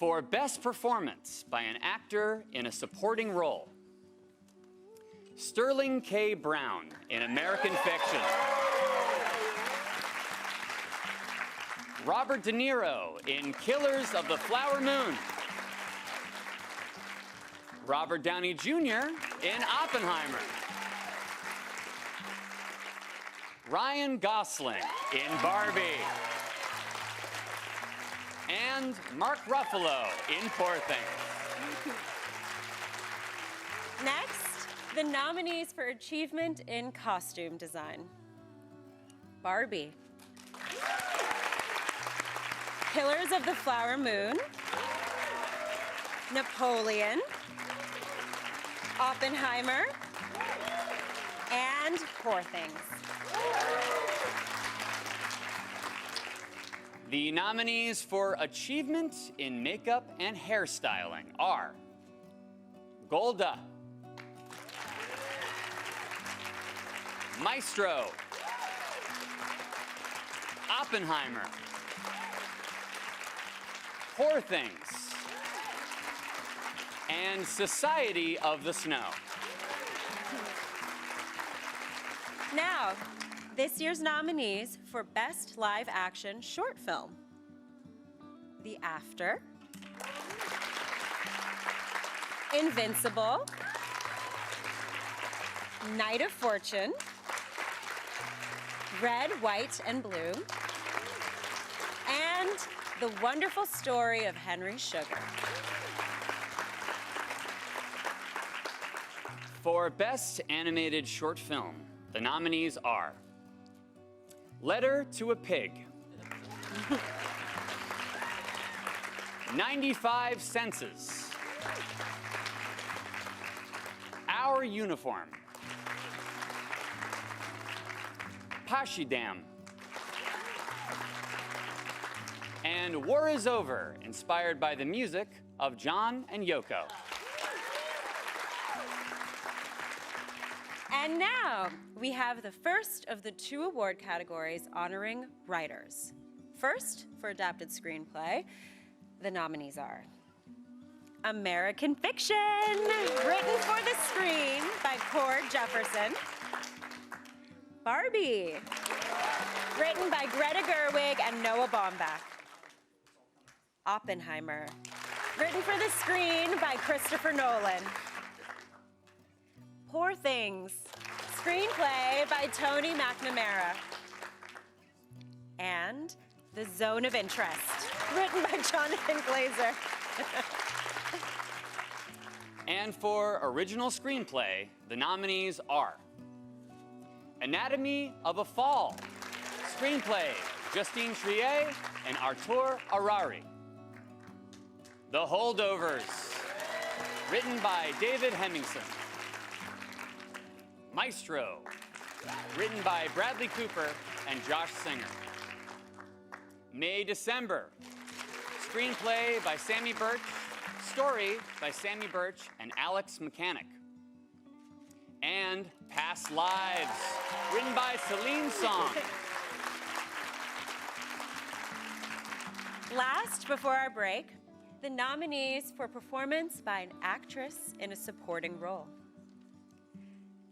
For Best Performance by an Actor in a Supporting Role, Sterling K. Brown in American Fiction. Robert De Niro in Killers of the Flower Moon. Robert Downey Jr. in Oppenheimer. Ryan Gosling in Barbie. And Mark Ruffalo in Poor Things. Next, the nominees for Achievement in Costume Design. Barbie. Killers of the Flower Moon. Napoleon. Oppenheimer. And Poor Things. The nominees for Achievement in Makeup and Hairstyling are Golda, Maestro, Oppenheimer, Poor Things, and Society of the Snow. Now, this year's nominees for Best Live Action Short Film. The After, Invincible, Night of Fortune, Red, White, and Blue, and The Wonderful Story of Henry Sugar. For Best Animated Short Film, the nominees are Letter to a Pig, 95 Senses, Our Uniform, Pashidam, and War is Over, inspired by the music of John and Yoko. And now, we have the first of the two award categories honoring writers. First, for adapted screenplay, the nominees are American Fiction, written for the screen by Cord Jefferson. Barbie, written by Greta Gerwig and Noah Baumbach. Oppenheimer, written for the screen by Christopher Nolan. Poor Things, screenplay by Tony McNamara. And The Zone of Interest, written by Jonathan Glazer. And for original screenplay, the nominees are Anatomy of a Fall, screenplay, Justine Triet and Artur Arari. The Holdovers, written by David Hemmingson. Maestro, written by Bradley Cooper and Josh Singer. May December, screenplay by Sammy Birch, story by Sammy Birch and Alex Mechanic. And Past Lives, written by Celine Song. Last, before our break, the nominees for performance by an actress in a supporting role.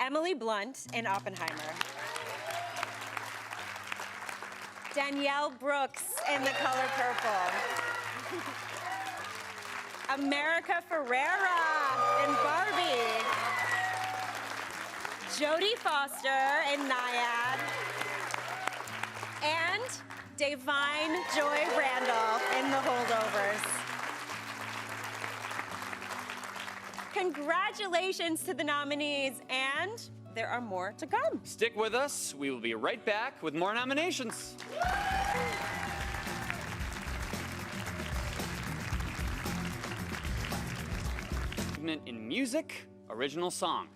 Emily Blunt in Oppenheimer. Danielle Brooks in The Color Purple. America Ferrera in Barbie. Jodie Foster in Nyad. And Davine Joy Randall in The Holdovers. Congratulations to the nominees, and there are more to come. Stick with us. We will be right back with more nominations. In music, original song.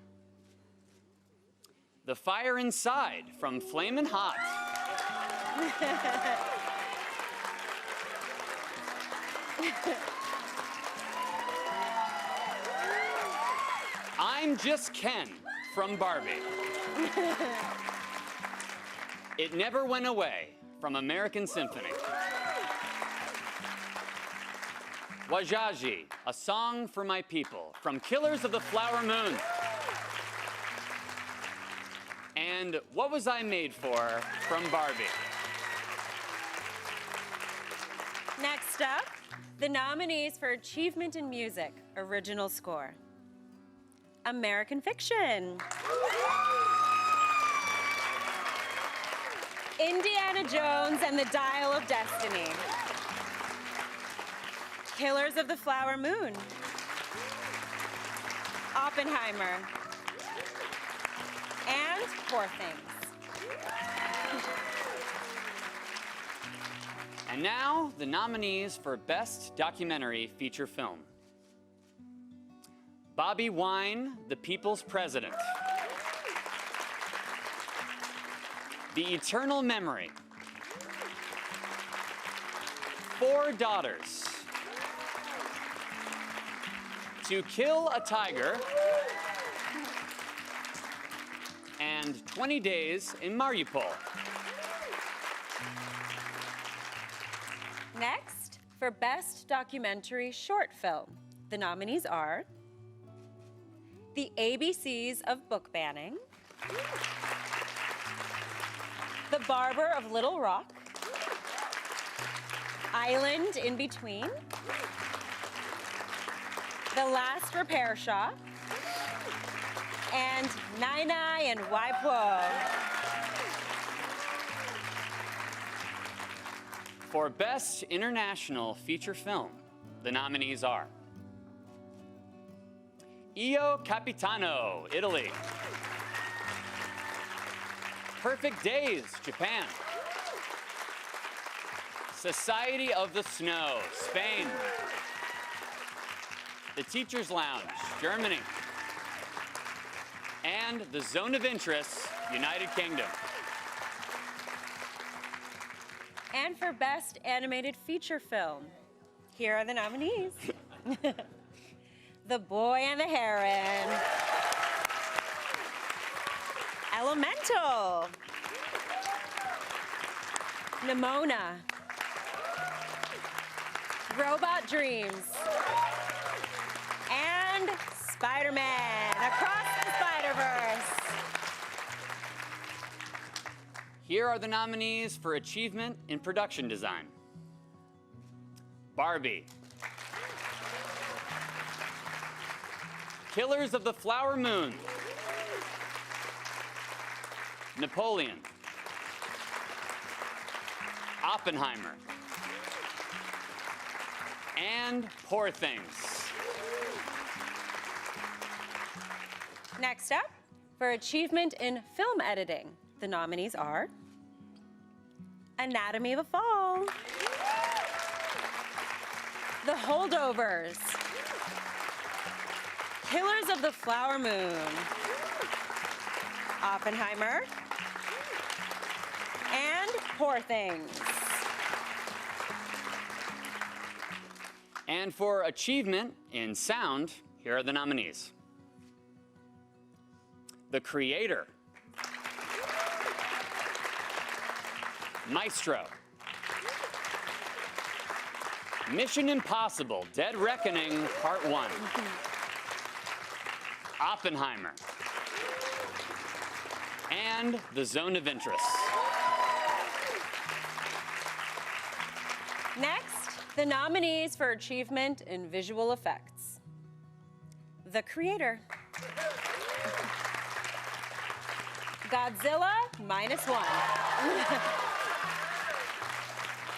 The Fire Inside from Flamin' Hot. I'm Just Ken from Barbie. It Never Went Away from American Symphony. Wajaji, A Song for My People, from Killers of the Flower Moon. And What Was I Made For, from Barbie. Next up, the nominees for Achievement in Music, Original Score. American Fiction. Indiana Jones and the Dial of Destiny. Killers of the Flower Moon. Oppenheimer. And Poor Things. And now, the nominees for Best Documentary Feature Film. Bobby Wine, The People's President. The Eternal Memory. Four Daughters. To Kill a Tiger. And 20 Days in Mariupol. Next, for Best Documentary Short Film, the nominees are The ABCs of Book Banning, The Barber of Little Rock, Island in Between, The Last Repair Shop, and Nai Nai and Waipo. For Best International Feature Film, the nominees are Io Capitano, Italy. Perfect Days, Japan. Society of the Snow, Spain. The Teacher's Lounge, Germany. And The Zone of Interest, United Kingdom. And for Best Animated Feature Film, here are the nominees. The Boy and the Heron, Elemental, Nimona, Robot Dreams, and Spider-Man Across the Spider-Verse. Here are the nominees for Achievement in Production Design. Barbie. Killers of the Flower Moon. Napoleon. Oppenheimer. And Poor Things. Next up, for Achievement in Film Editing, the nominees are Anatomy of a Fall, The Holdovers, Killers of the Flower Moon, Oppenheimer, and Poor Things. And for Achievement in Sound, here are the nominees. The Creator. Maestro. Mission Impossible, Dead Reckoning, Part 1. Oppenheimer. And The Zone of Interest. Next, the nominees for Achievement in Visual Effects. The Creator. Godzilla -1.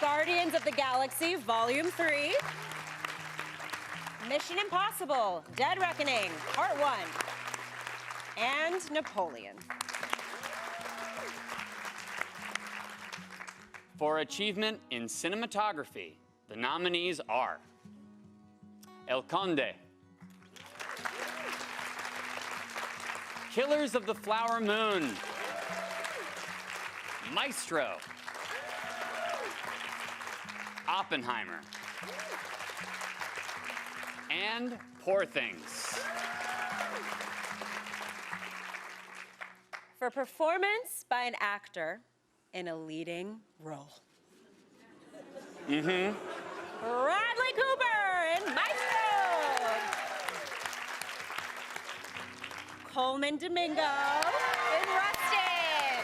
Guardians of the Galaxy Volume 3. Mission Impossible, Dead Reckoning, Part 1. And Napoleon. For Achievement in Cinematography, the nominees are El Conde, Killers of the Flower Moon, Maestro, Oppenheimer, and Poor Things. For performance by an actor in a leading role. Bradley Cooper in Coleman Domingo in Rustin.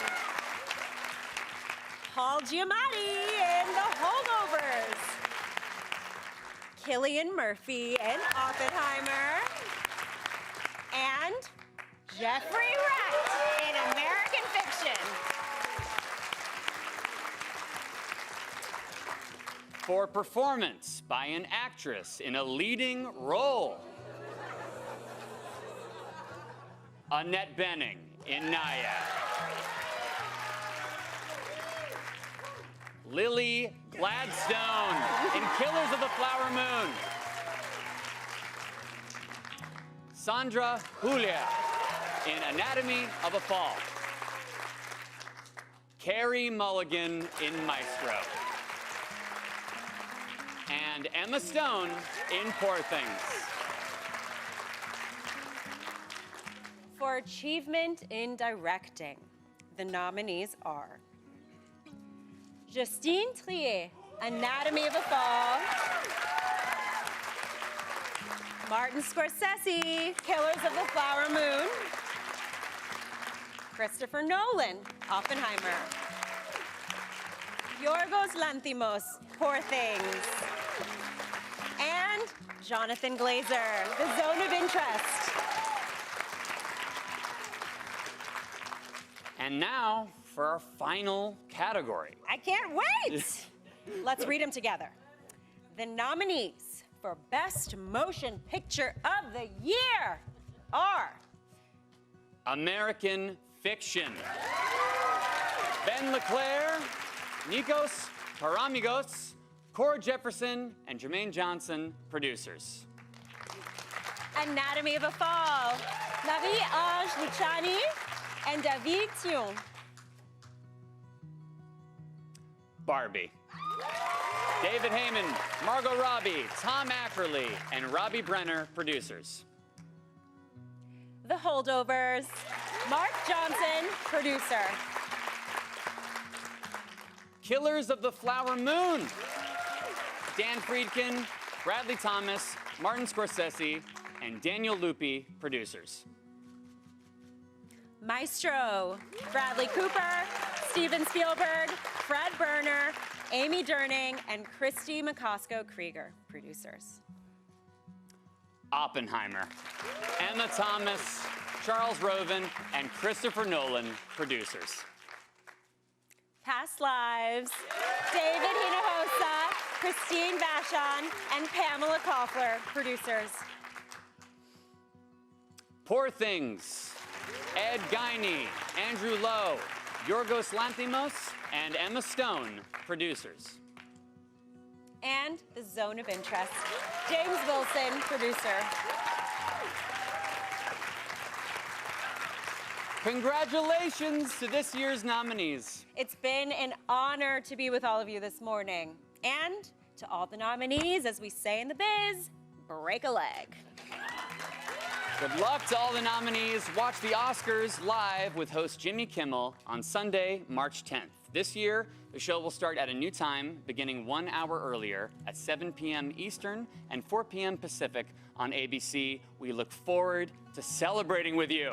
Paul Giamatti in The Holdovers. Cillian Murphy in Oppenheimer. And Jeffrey Wright in American Fiction. For performance by an actress in a leading role, Annette Bening in Naya. Lily Gladstone in Killers of the Flower Moon. Sandra Julia in Anatomy of a Fall. Carey Mulligan in Maestro. And Emma Stone in Poor Things. For achievement in directing, the nominees are Justine Triet, Anatomy of a Fall. Martin Scorsese, Killers of the Flower Moon. Christopher Nolan, Oppenheimer. Yorgos Lanthimos, Poor Things. And Jonathan Glazer, The Zone of Interest. And now for our final category. I can't wait! Let's read them together. The nominees for Best Motion Picture of the Year are American Fiction. Ben LeClaire, Nikos Paramigos, Cora Jefferson, and Jermaine Johnson, producers. Anatomy of a Fall, Marie-Ange Luciani and David Thion. Barbie. David Heyman, Margot Robbie, Tom Ackerley, and Robbie Brenner, producers. The Holdovers, Mark Johnson, producer. Killers of the Flower Moon. Dan Friedkin, Bradley Thomas, Martin Scorsese, and Daniel Lupi, producers. Maestro, Bradley Cooper, Steven Spielberg, Fred Berner, Amy Durning, and Christy McCosco Krieger, producers. Oppenheimer. Emma Thomas, Charles Roven, and Christopher Nolan, producers. Past Lives, David Hinojosa, Christine Vachon, and Pamela Koffler, producers. Poor Things. Ed Guiney, Andrew Lowe, Yorgos Lanthimos, and Emma Stone, producers. And The Zone of Interest, James Wilson, producer. Congratulations to this year's nominees. It's been an honor to be with all of you this morning. And to all the nominees, as we say in the biz, break a leg. Good luck to all the nominees. Watch the Oscars live with host Jimmy Kimmel on Sunday, March 10th. This year, the show will start at a new time, beginning 1 hour earlier at 7 p.m. Eastern and 4 p.m. Pacific on ABC. We look forward to celebrating with you.